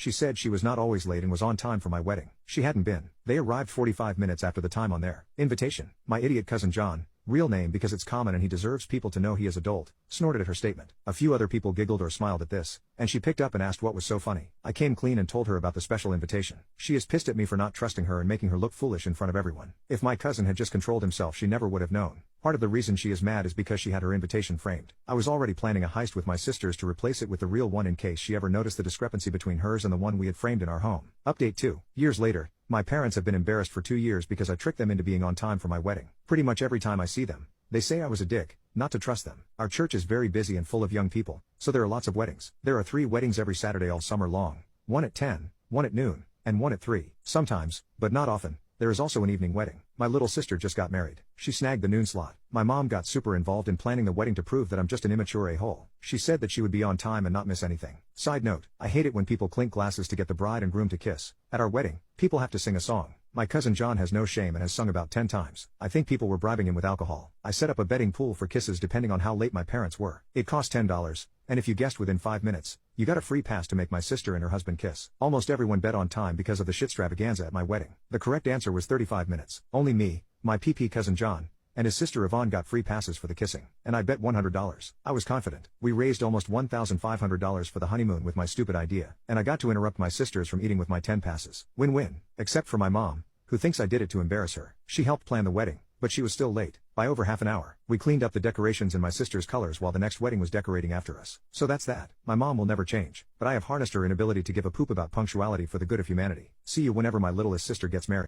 She said she was not always late and was on time for my wedding. She hadn't been. They arrived 45 minutes after the time on their invitation. My idiot cousin John, real name because it's common and he deserves people to know he is adult, snorted at her statement. A few other people giggled or smiled at this, and she picked up and asked what was so funny. I came clean and told her about the special invitation. She is pissed at me for not trusting her and making her look foolish in front of everyone. If my cousin had just controlled himself, she never would have known. Part of the reason she is mad is because she had her invitation framed. I was already planning a heist with my sisters to replace it with the real one in case she ever noticed the discrepancy between hers and the one we had framed in our home. Update 2 years later. My parents have been embarrassed for 2 years because I tricked them into being on time for my wedding. Pretty much every time I see them, they say I was a dick, not to trust them. Our church is very busy and full of young people, so there are lots of weddings. There are 3 weddings every Saturday all summer long, one at 10, one at noon, and one at 3. Sometimes, but not often, there is also an evening wedding. My little sister just got married. She snagged the noon slot. My mom got super involved in planning the wedding to prove that I'm just an immature a-hole. She said that she would be on time and not miss anything. Side note, I hate it when people clink glasses to get the bride and groom to kiss. At our wedding, people have to sing a song. My cousin John has no shame and has sung about 10 times. I think people were bribing him with alcohol. I set up a betting pool for kisses depending on how late my parents were. It cost $10, and if you guessed within 5 minutes, you got a free pass to make my sister and her husband kiss. Almost everyone bet on time because of the shitstravaganza at my wedding. The correct answer was 35 minutes. Only me, my PP cousin John, and his sister Yvonne got free passes for the kissing, and I bet $100. I was confident. We raised almost $1,500 for the honeymoon with my stupid idea, and I got to interrupt my sisters from eating with my 10 passes. Win-win. Except for my mom, who thinks I did it to embarrass her. She helped plan the wedding, but she was still late, by over half an hour. We cleaned up the decorations in my sister's colors while the next wedding was decorating after us. So that's that. My mom will never change, but I have harnessed her inability to give a poop about punctuality for the good of humanity. See you whenever my littlest sister gets married.